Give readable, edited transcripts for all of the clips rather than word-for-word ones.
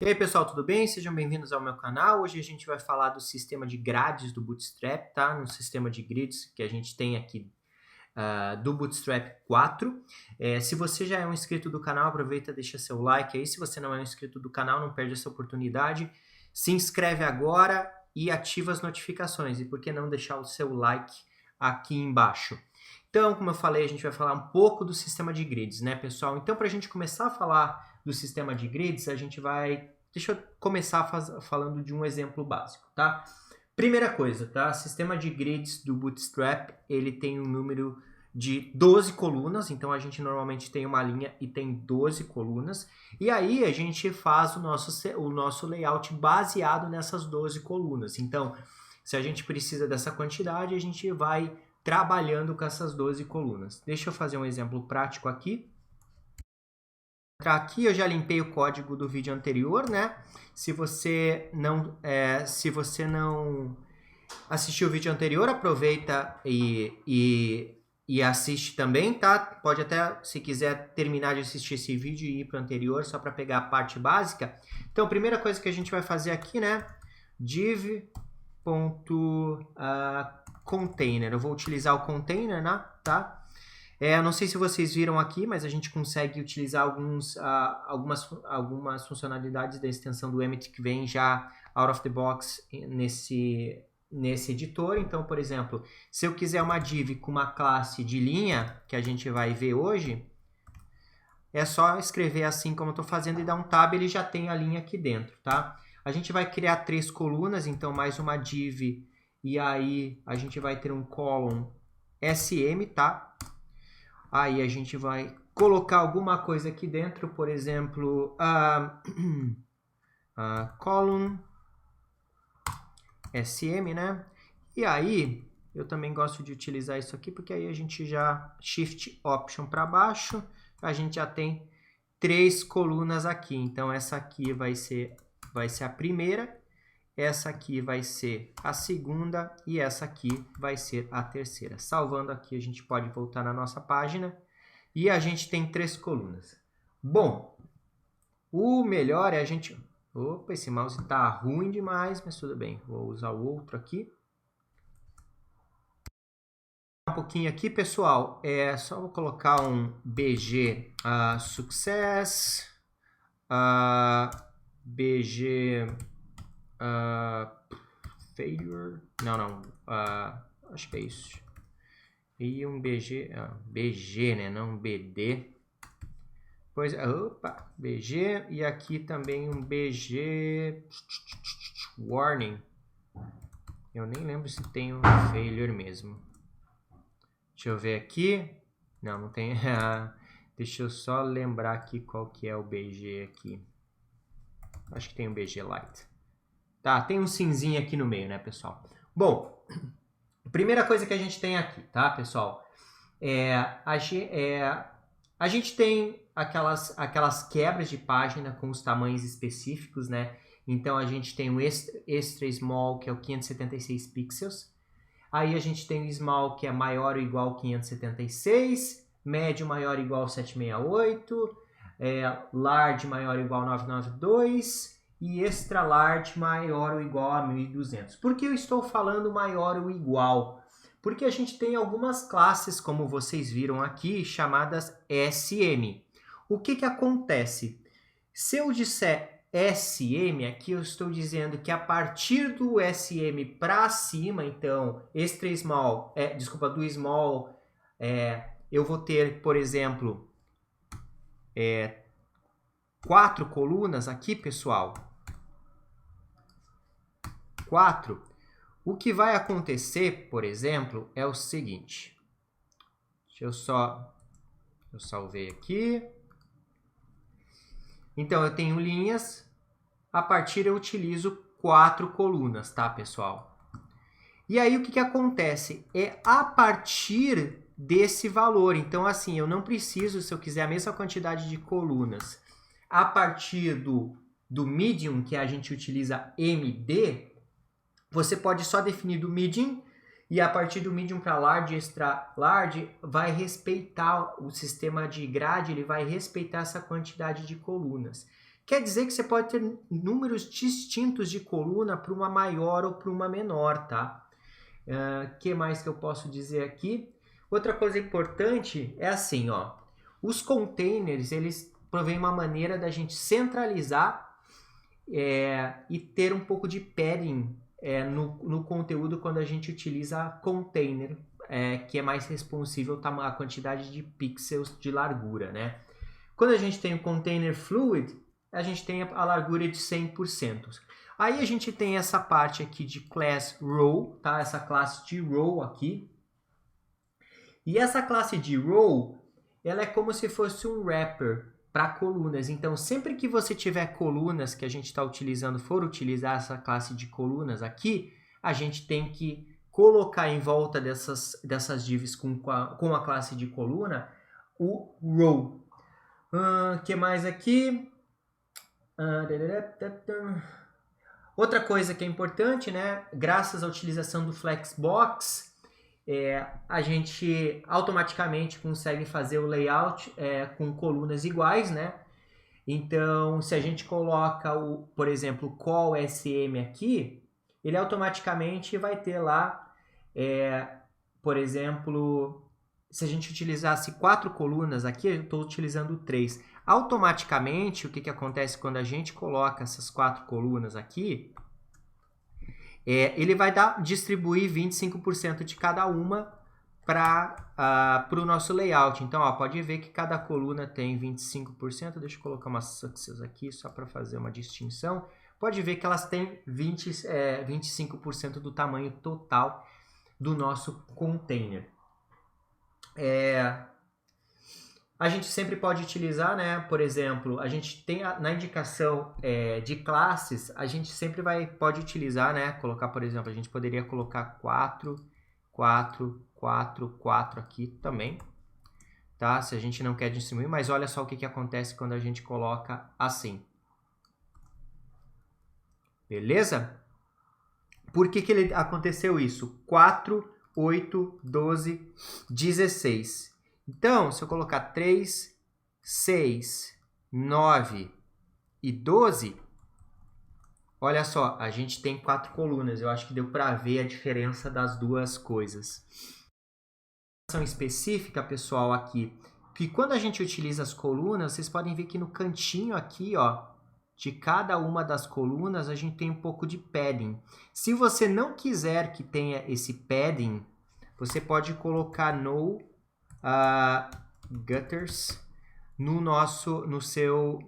E aí pessoal, tudo bem? Sejam bem-vindos ao meu canal. Hoje a gente vai falar do sistema de grades do Bootstrap, tá? No sistema de grids que a gente tem aqui do Bootstrap 4. Se você já é um inscrito do canal, aproveita e deixa seu like aí. Se você não é um inscrito do canal, não perde essa oportunidade. Se inscreve agora e ativa as notificações. E por que não deixar o seu like aqui embaixo? Então, como eu falei, a gente vai falar um pouco do sistema de grids, né, pessoal? Então, para a gente começar a falar do sistema de grids, a gente vai... Deixa eu começar falando de um exemplo básico, tá? Primeira coisa, tá? Sistema de grids do Bootstrap, ele tem um número de 12 colunas, então a gente normalmente tem uma linha e tem 12 colunas, e aí a gente faz o nosso layout baseado nessas 12 colunas. Então, se a gente precisa dessa quantidade, a gente vai trabalhando com essas 12 colunas. Deixa eu fazer um exemplo prático aqui. Aqui eu já limpei o código do vídeo anterior, né? Se você não assistiu o vídeo anterior, aproveita e assiste também, tá? Pode até, se quiser, terminar de assistir esse vídeo e ir para o anterior, só para pegar a parte básica. Então, a primeira coisa que a gente vai fazer aqui, né? div.container. Eu vou utilizar o container, né? Tá? Não sei se vocês viram aqui, mas a gente consegue utilizar algumas funcionalidades da extensão do Emmet que vem já out of the box nesse editor. Então, por exemplo, se eu quiser uma div com uma classe de linha, que a gente vai ver hoje, é só escrever assim como eu estou fazendo e dar um tab, ele já tem a linha aqui dentro, tá? A gente vai criar 3 colunas, então mais uma div, e aí a gente vai ter um column SM, tá? Aí a gente vai colocar alguma coisa aqui dentro, por exemplo, column SM, né? E aí, eu também gosto de utilizar isso aqui, porque aí a gente já Shift Option para baixo, a gente já tem 3 colunas aqui. Então, essa aqui vai ser a primeira, essa aqui vai ser a segunda e essa aqui vai ser a terceira. Salvando aqui, a gente pode voltar na nossa página e a gente tem 3 colunas. Bom, o melhor é a gente... Opa, esse mouse está ruim demais, mas tudo bem. Vou usar o outro aqui. Um pouquinho aqui, pessoal. Só vou colocar um BG Success, BG... failure, não, acho que é isso, e um BG, BG, né, não BD, pois, opa, BG, e aqui também um BG warning, eu nem lembro se tem um failure mesmo, deixa eu ver aqui, não tem, deixa eu só lembrar aqui qual que é o BG aqui, acho que tem um BG Lite. Tá, tem um cinzinho aqui no meio, né, pessoal? Bom, primeira coisa que a gente tem aqui, tá, pessoal? A gente tem aquelas quebras de página com os tamanhos específicos, né? Então, a gente tem o extra small, que é o 576 pixels. Aí, a gente tem o small, que é maior ou igual a 576. Médio maior ou igual a 768. Large maior ou igual a 992. E extra large maior ou igual a 1200. Por que eu estou falando maior ou igual? Porque a gente tem algumas classes, como vocês viram aqui, chamadas SM. O que acontece? Se eu disser SM, aqui eu estou dizendo que a partir do SM para cima, então, extra small, do small, eu vou ter, por exemplo, 4 colunas aqui, pessoal. 4. O que vai acontecer, por exemplo, é o seguinte. Eu salvei aqui. Então, eu tenho linhas. A partir eu utilizo 4 colunas, tá, pessoal? E aí, o que acontece? É a partir desse valor. Então, assim, eu não preciso, se eu quiser a mesma quantidade de colunas, a partir do medium, que a gente utiliza MD, você pode só definir do medium, e a partir do medium para large, extra large, vai respeitar o sistema de grade, ele vai respeitar essa quantidade de colunas. Quer dizer que você pode ter números distintos de coluna para uma maior ou para uma menor, tá? Que mais que eu posso dizer aqui? Outra coisa importante é assim, ó. Os containers, eles provêm uma maneira da gente centralizar e ter um pouco de padding no conteúdo quando a gente utiliza container, que é mais responsível à quantidade de pixels de largura, né? Quando a gente tem o container fluid, a gente tem a largura de 100%. Aí a gente tem essa parte aqui de class row, tá? Essa classe de row aqui. E essa classe de row, ela é como se fosse um wrapper para colunas. Então, sempre que você tiver colunas que a gente está utilizando, for utilizar essa classe de colunas aqui, a gente tem que colocar em volta dessas divs com a classe de coluna o row. Que mais aqui? Outra coisa que é importante, né? Graças à utilização do Flexbox, a gente automaticamente consegue fazer o layout com colunas iguais, né? Então, se a gente coloca, por exemplo, o call SM aqui, ele automaticamente vai ter lá, por exemplo, se a gente utilizasse 4 colunas aqui, eu estou utilizando 3. Automaticamente, o que acontece quando a gente coloca essas 4 colunas aqui, ele vai distribuir 25% de cada uma para o nosso layout. Então, ó, pode ver que cada coluna tem 25%. Deixa eu colocar uma success aqui só para fazer uma distinção. Pode ver que elas têm 25% do tamanho total do nosso container. A gente sempre pode utilizar, né? Por exemplo, a gente tem na indicação de classes, a gente sempre pode utilizar, né? Colocar, por exemplo, a gente poderia colocar 4, 4, 4, 4 aqui também, tá? Se a gente não quer distribuir, mas olha só o que acontece quando a gente coloca assim. Beleza? Por que aconteceu isso? 4, 8, 12, 16. Então, se eu colocar 3, 6, 9 e 12, olha só, a gente tem 4 colunas. Eu acho que deu para ver a diferença das duas coisas. Específica, pessoal, aqui, que quando a gente utiliza as colunas, vocês podem ver que no cantinho aqui, ó, de cada uma das colunas, a gente tem um pouco de padding. Se você não quiser que tenha esse padding, você pode colocar no gutters no seu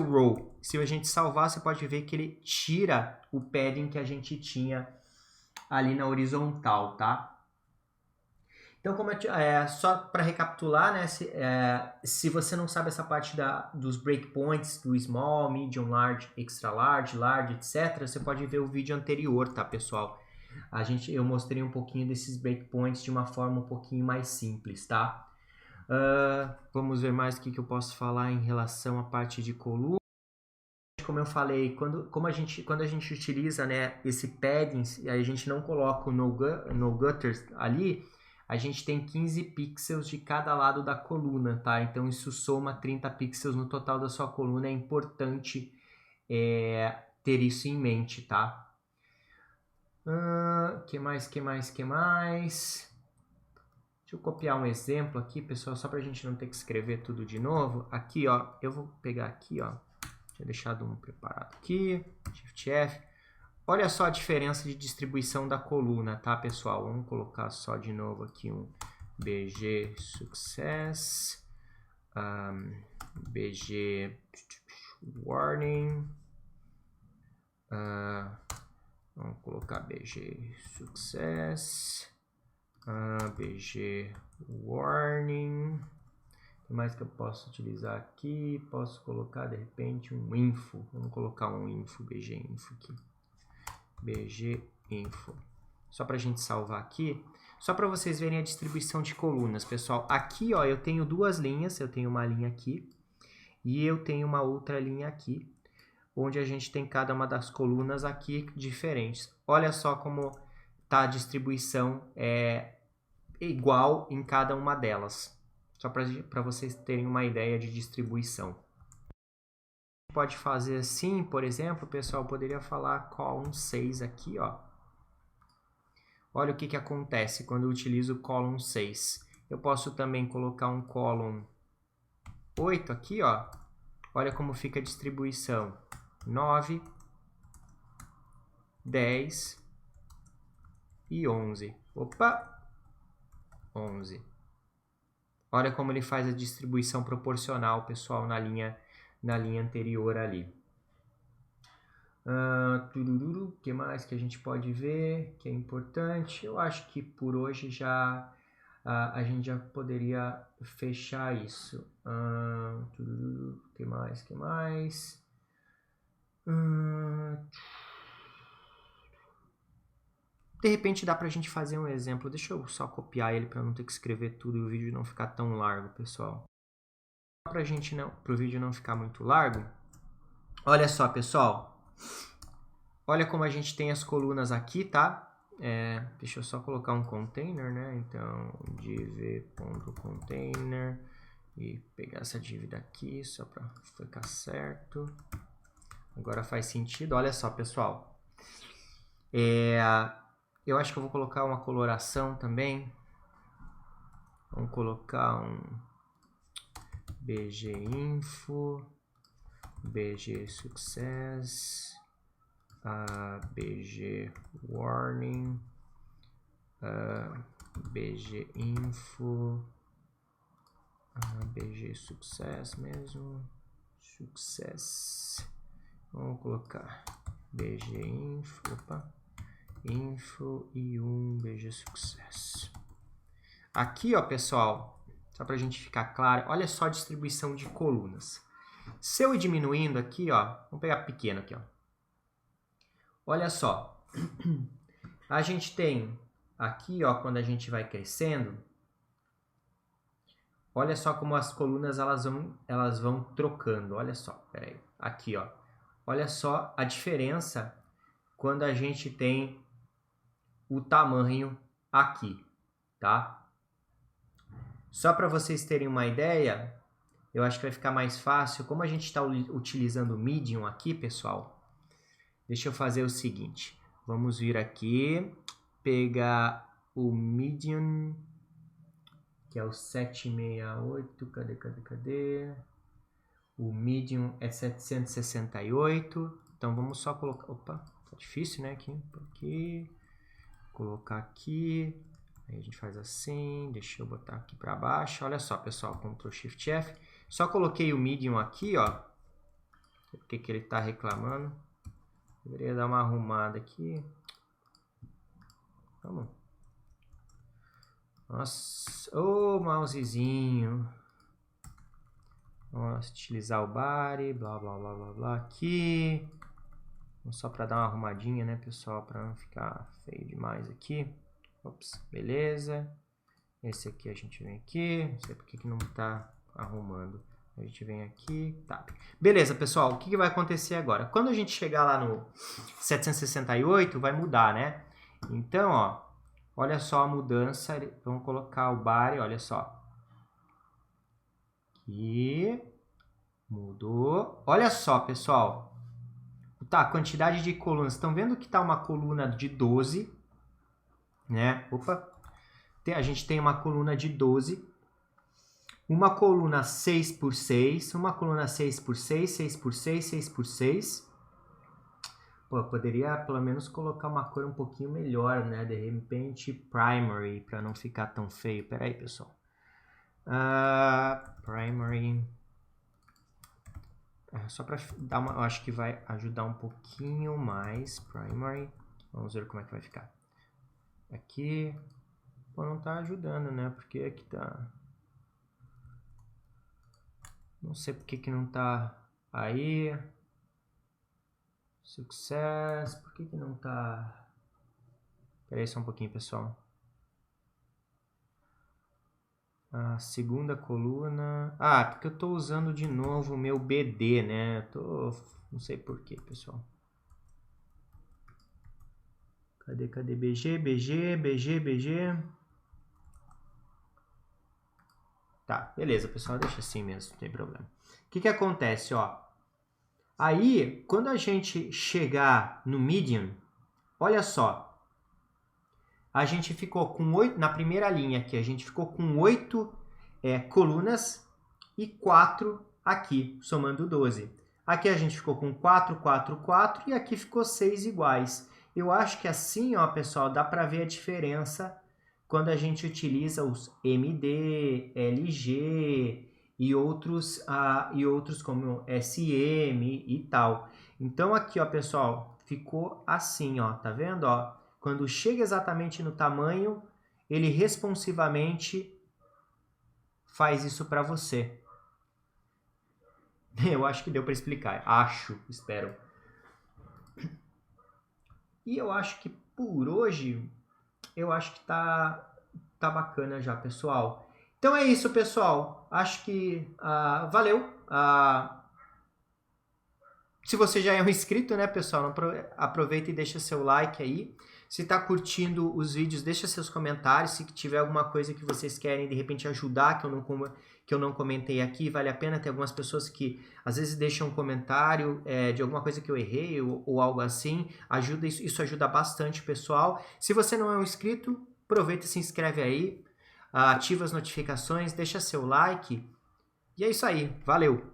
row. Se a gente salvar, você pode ver que ele tira o padding que a gente tinha ali na horizontal, tá? Então, só para recapitular, né? Se você não sabe essa parte dos breakpoints, do small, medium, large, extra large, large, etc., você pode ver o vídeo anterior, tá, pessoal? Eu mostrei um pouquinho desses breakpoints de uma forma um pouquinho mais simples, tá? Vamos ver mais o que eu posso falar em relação à parte de coluna. Como eu falei, quando a gente utiliza, né, esse padding, a gente não coloca o no gutters ali, a gente tem 15 pixels de cada lado da coluna, tá? Então isso soma 30 pixels no total da sua coluna. É importante ter isso em mente, tá? Que mais? Deixa eu copiar um exemplo aqui, pessoal, só para a gente não ter que escrever tudo de novo. Aqui, ó, eu vou pegar aqui, ó. Tinha deixado um preparado aqui. Shift F. Olha só a diferença de distribuição da coluna, tá, pessoal? Vamos colocar só de novo aqui um BG Success. BG Warning. Vamos colocar BG Success. BG Warning. O que mais que eu posso utilizar aqui? Posso colocar de repente um info. Vamos colocar um info, BG Info aqui. BG Info. Só para a gente salvar aqui. Só para vocês verem a distribuição de colunas, pessoal. Aqui, ó, eu tenho duas linhas. Eu tenho uma linha aqui e eu tenho uma outra linha aqui, onde a gente tem cada uma das colunas aqui diferentes. Olha só como tá a distribuição igual em cada uma delas. Só para vocês terem uma ideia de distribuição. pode fazer assim, por exemplo, pessoal, poderia falar column 6 aqui, ó. Olha o que acontece quando eu utilizo o column 6. Eu posso também colocar um column 8 aqui, ó. Olha como fica a distribuição. 9, 10 e 11. Opa! 11. Olha como ele faz a distribuição proporcional, pessoal, na linha anterior ali. O que mais que a gente pode ver que é importante? Eu acho que por hoje já a gente já poderia fechar isso. Que mais? De repente dá pra gente fazer um exemplo. Deixa eu só copiar ele para não ter que escrever tudo e o vídeo não ficar tão largo, pessoal. Para o vídeo não ficar muito largo. Olha só, pessoal. Olha como a gente tem as colunas aqui, tá? Deixa eu só colocar um container, né? Então, div.container e pegar essa div daqui só para ficar certo. Agora faz sentido. Olha só, pessoal. Eu acho que eu vou colocar uma coloração também. Vamos colocar um BG Info, BG Success, BG Warning, BG Info, BG Success mesmo, Success. Vamos colocar BG Info, Info e um BG Success. Aqui, ó, pessoal, só para a gente ficar claro, olha só a distribuição de colunas. Se eu ir diminuindo aqui, ó, vamos pegar pequeno aqui, ó. Olha só, a gente tem aqui, ó, quando a gente vai crescendo, olha só como as colunas elas vão trocando. Olha só, peraí, aqui, ó, olha só a diferença quando a gente tem o tamanho aqui, tá? Só para vocês terem uma ideia, eu acho que vai ficar mais fácil. Como a gente está utilizando o Medium aqui, pessoal, deixa eu fazer o seguinte. Vamos vir aqui, pegar o Medium, que é o 768. Cadê? O Medium é 768. Então, vamos só colocar... Opa, tá difícil, né? Aqui. Colocar aqui... Aí a gente faz assim, deixa eu botar aqui para baixo. Olha só, pessoal, Ctrl Shift F. Só coloquei o Medium aqui, ó. Por que ele está reclamando? Deveria dar uma arrumada aqui. Vamos. Nossa, mousezinho. Vamos utilizar o body, blá, blá, blá, blá, blá, aqui. Só para dar uma arrumadinha, né, pessoal, para não ficar feio demais aqui. Ops, beleza. Esse aqui a gente vem aqui. Não sei porque que não está arrumando. A gente vem aqui. Tá. Beleza, pessoal. O que vai acontecer agora? Quando a gente chegar lá no 768, vai mudar, né? Então, ó. Olha só a mudança. Vamos colocar o body. Olha só. Aqui. Mudou. Olha só, pessoal. Tá, quantidade de colunas. Estão vendo que tá uma coluna de 12. Né? Opa, a gente tem uma coluna de 12, uma coluna 6x6, uma coluna 6x6, 6x6, 6x6. Pô, eu poderia pelo menos colocar uma cor um pouquinho melhor, né? De repente primary, para não ficar tão feio. Pera aí, pessoal. Primary. Só para dar uma... Eu acho que vai ajudar um pouquinho mais. Primary. Vamos ver como é que vai ficar. Aqui, pô, não tá ajudando, né? Porque aqui tá... Não sei porque que não tá aí. Success. Por que não tá... Espera aí só um pouquinho, pessoal. A segunda coluna... porque eu tô usando de novo o meu BD, né? Não sei por que, pessoal. Cadê? BG. Tá, beleza, pessoal. Deixa assim mesmo, não tem problema. O que acontece, ó? Aí, quando a gente chegar no median, olha só, a gente ficou com 8, na primeira linha aqui, a gente ficou com 8 colunas e 4 aqui, somando 12. Aqui a gente ficou com 4, 4, 4 e aqui ficou 6 iguais. Eu acho que assim, ó, pessoal, dá para ver a diferença quando a gente utiliza os MD, LG e outros como SM e tal. Então aqui, ó, pessoal, ficou assim, ó, tá vendo, ó? Quando chega exatamente no tamanho, ele responsivamente faz isso para você. Eu acho que deu para explicar. Espero. E eu acho que por hoje, eu acho que tá bacana já, pessoal. Então é isso, pessoal. Acho que valeu. Se você já é um inscrito, né, pessoal, aproveita e deixa seu like aí. Se tá curtindo os vídeos, deixa seus comentários. Se tiver alguma coisa que vocês querem, de repente, ajudar, que eu não comentei aqui, vale a pena. Tem algumas pessoas que, às vezes, deixam um comentário de alguma coisa que eu errei ou algo assim. Isso ajuda bastante, pessoal. Se você não é um inscrito, aproveita e se inscreve aí. Ativa as notificações, deixa seu like. E é isso aí. Valeu!